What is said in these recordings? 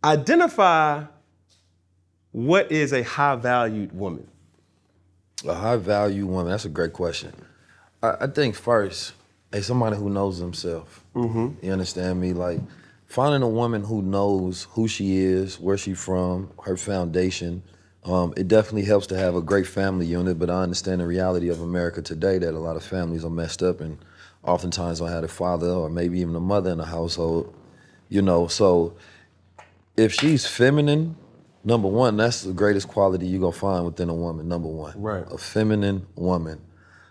Identify what is a high-valued woman. A high-value woman, that's a great question. I think first, somebody who knows themselves. You understand me? Like, finding a woman who knows who she is, where she's from, her foundation, it definitely helps to have a great family unit, but I understand the reality of America today that a lot of families are messed up and oftentimes don't have a father or maybe even a mother in the household, so if she's feminine, number one, that's the greatest quality you're gonna find within a woman, number one. Right. A feminine woman,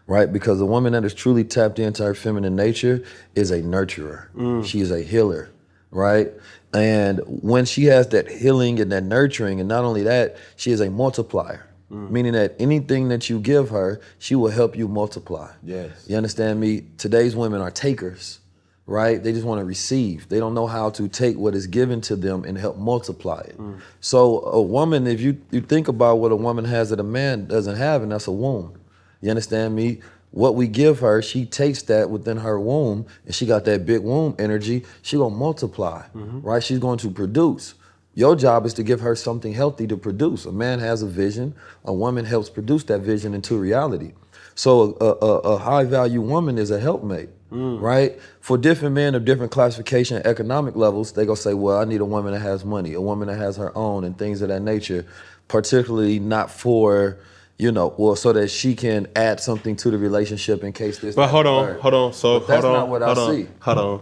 right? Because a woman that is truly tapped into her feminine nature is a nurturer. She is a healer, right? And when she has that healing and that nurturing, and not only that, she is a multiplier, meaning that anything that you give her, she will help you multiply. Yes. You understand me? Today's women are takers, right? They just want to receive. They don't know how to take what is given to them and help multiply it. So a woman, if you think about what a woman has that a man doesn't have, and that's a womb. You understand me? What we give her, she takes that within her womb, and she got that big womb energy, she gonna multiply, right? She's going to produce. Your job is to give her something healthy to produce. A man has a vision, a woman helps produce that vision into reality. So a high-value woman is a helpmate, right? For different men of different classification economic levels, they gonna say, well, I need a woman that has money, a woman that has her own and things of that nature, particularly not for, so that she can add something to the relationship in case this. But hold on. So but that's not what I see. Hold on.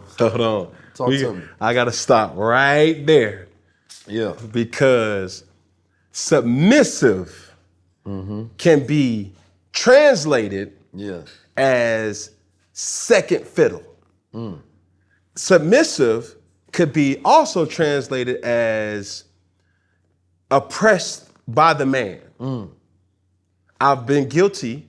Talk to me. I gotta stop right there. Yeah. Because submissive can be translated as second fiddle. Submissive could be also translated as oppressed by the man. I've been guilty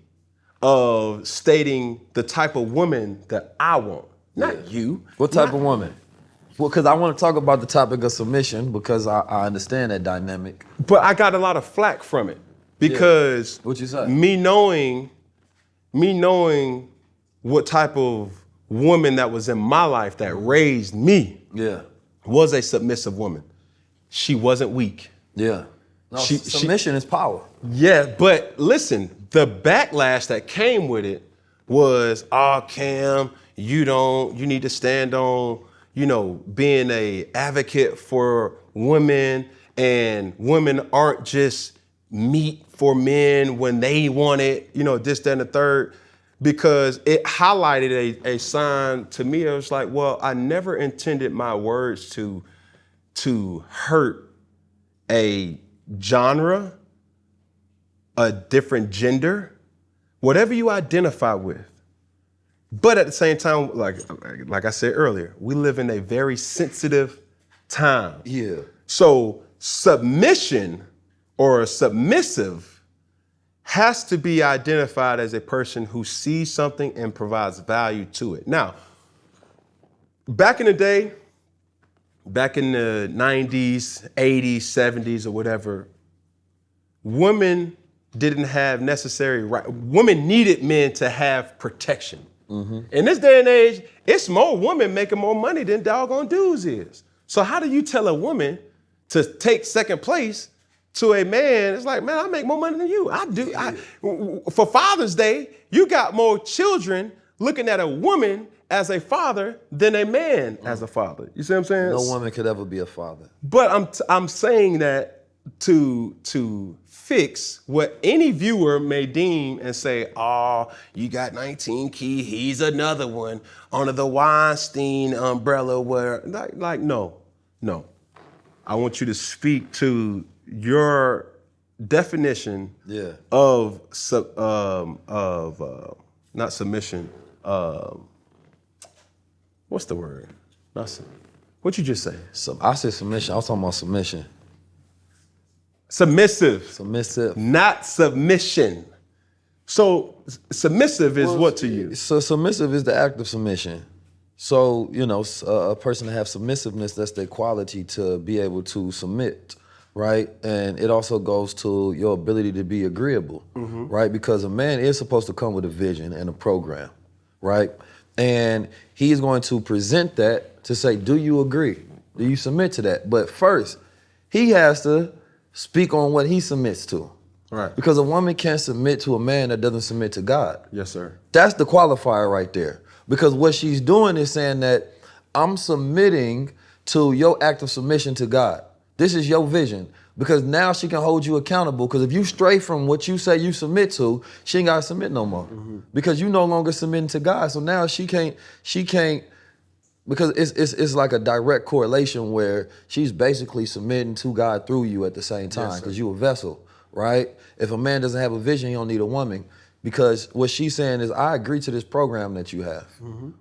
of stating the type of woman that I want, not you. What type of woman? Well, because I want to talk about the topic of submission because I understand that dynamic. But I got a lot of flack from it because What you say? me knowing what type of woman that was in my life that raised me was a submissive woman. She wasn't weak. Yeah. No, submission is power. Yeah, but listen, the backlash that came with it was, Cam, you need to stand on, being a advocate for women, and women aren't just meat for men when they want it, this, that, and the third, because it highlighted a sign to me. It was like, well, I never intended my words to hurt a genre, a different gender, whatever you identify with. But at the same time, like I said earlier, we live in a very sensitive time. Yeah. So submission or submissive has to be identified as a person who sees something and provides value to it. Now, back in the day, back in the 90s, 80s, 70s, or whatever, women didn't have necessary right. Women needed men to have protection. In this day and age, it's more women making more money than doggone dudes is. So how do you tell a woman to take second place to a man? It's like, man, I make more money than you. I do. For Father's Day, you got more children looking at a woman as a father than a man as a father. You see what I'm saying? No woman could ever be a father. But I'm saying that to fix what any viewer may deem and say, you got 19 Key, he's another one under the Weinstein umbrella where, no. I want you to speak to your definition of not submission, what's the word? What'd you just say? I said submission. I was talking about submission. Submissive. Not submission. So submissive is what to you? So submissive is the act of submission. So, a person to have submissiveness, that's their quality to be able to submit, right? And it also goes to your ability to be agreeable, right? Because a man is supposed to come with a vision and a program, right? And he's going to present that to say, do you agree? Do you submit to that? But first, he has to speak on what he submits to. Right. Because a woman can't submit to a man that doesn't submit to God. Yes, sir. That's the qualifier right there. Because what she's doing is saying that I'm submitting to your act of submission to God. This is your vision. Because now she can hold you accountable. Because if you stray from what you say you submit to, she ain't gotta submit no more. Because you no longer submitting to God. So now she can't, because it's like a direct correlation where she's basically submitting to God through you at the same time, because you're a vessel, right? If a man doesn't have a vision, he don't need a woman. Because what she's saying is, I agree to this program that you have,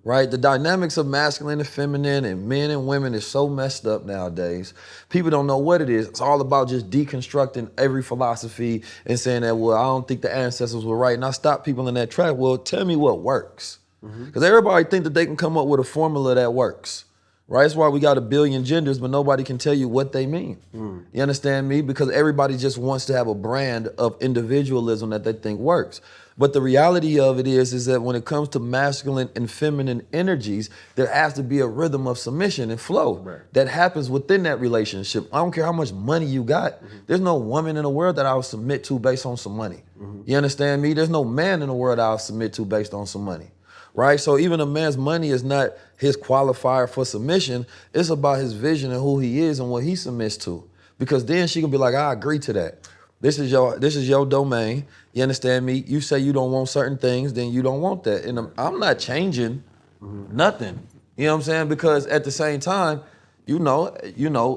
right? The dynamics of masculine and feminine and men and women is so messed up nowadays. People don't know what it is. It's all about just deconstructing every philosophy and saying that, well, I don't think the ancestors were right. And I stop people in that track. Well, tell me what works. Because everybody think that they can come up with a formula that works. Right? That's why we got 1 billion genders, but nobody can tell you what they mean. You understand me? Because everybody just wants to have a brand of individualism that they think works. But the reality of it is that when it comes to masculine and feminine energies, there has to be a rhythm of submission and flow that happens within that relationship. I don't care how much money you got. There's no woman in the world that I would submit to based on some money. You understand me? There's no man in the world I'll submit to based on some money. Right? So even a man's money is not his qualifier for submission. It's about his vision and who he is and what he submits to. Because then she can be like, I agree to that. This is your domain. You understand me? You say you don't want certain things, then you don't want that. And I'm not changing nothing. You know what I'm saying? Because at the same time, you know,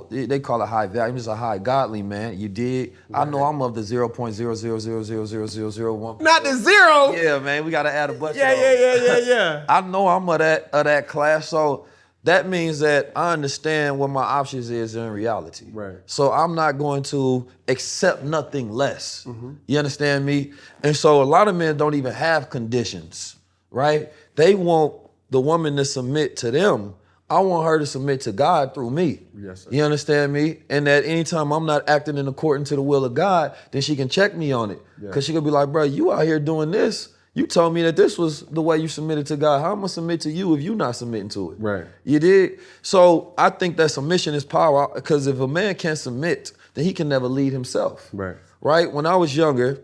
they call it high value. I'm just a high godly man. You dig? I know I'm of the 0.000000001. Not the zero. Yeah, man, we gotta add a bunch. Yeah. I know I'm of that class, so that means that I understand what my options is in reality. Right. So I'm not going to accept nothing less. You understand me? And so a lot of men don't even have conditions, right? They want the woman to submit to them. I want her to submit to God through me. Yes, sir. You understand me? And that anytime I'm not acting in accordance to the will of God, then she can check me on it. Because she can be like, bro, you out here doing this. You told me that this was the way you submitted to God. How am I gonna submit to you if you're not submitting to it? Right. You did? So I think that submission is power, because if a man can't submit, then he can never lead himself. Right. Right? When I was younger,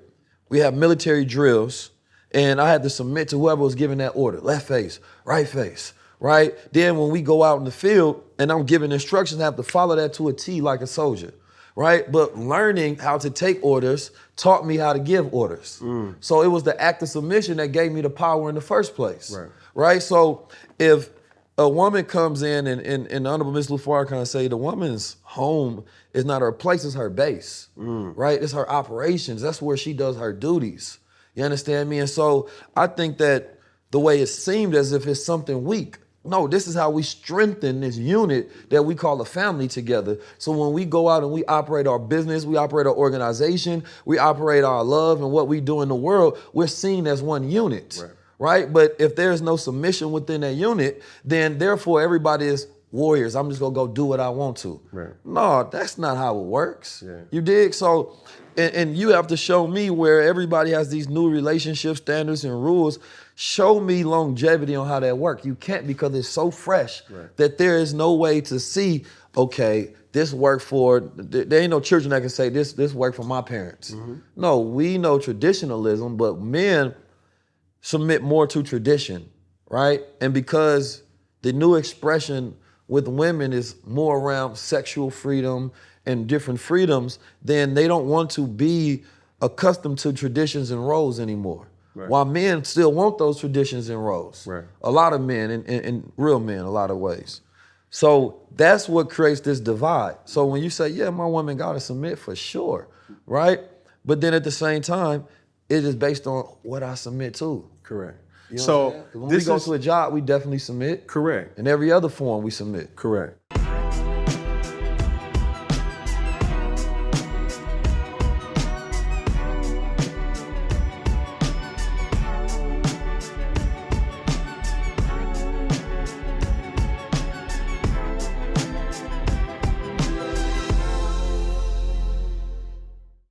we had military drills, and I had to submit to whoever was giving that order. Left face, right face. Right? Then when we go out in the field and I'm giving instructions, I have to follow that to a T like a soldier. Right? But learning how to take orders taught me how to give orders. So it was the act of submission that gave me the power in the first place. Right? So if a woman comes in and the Honorable Ms. Farrakhan say the woman's home is not her place, it's her base. Right? It's her operations. That's where she does her duties. You understand me? And so I think that the way it seemed as if it's something weak. No, this is how we strengthen this unit that we call a family together. So when we go out and we operate our business, we operate our organization, we operate our love and what we do in the world, we're seen as one unit, right? But if there's no submission within that unit, then therefore everybody is warriors. I'm just gonna go do what I want to. No, that's not how it works. You dig? So, and you have to show me where everybody has these new relationship standards and rules. Show me longevity on how that works. You can't, because it's so fresh that there is no way to see, okay, this worked for, there ain't no children that can say this worked for my parents. No, we know traditionalism, but men submit more to tradition, right? And because the new expression with women is more around sexual freedom and different freedoms, then they don't want to be accustomed to traditions and roles anymore. While men still want those traditions and roles. A lot of men, and real men, a lot of ways. So that's what creates this divide. So when you say, yeah, my woman gotta submit, for sure, right? But then at the same time, it is based on what I submit to. Correct. You know So when we go to a job, we definitely submit. Correct. In every other form, we submit. Correct.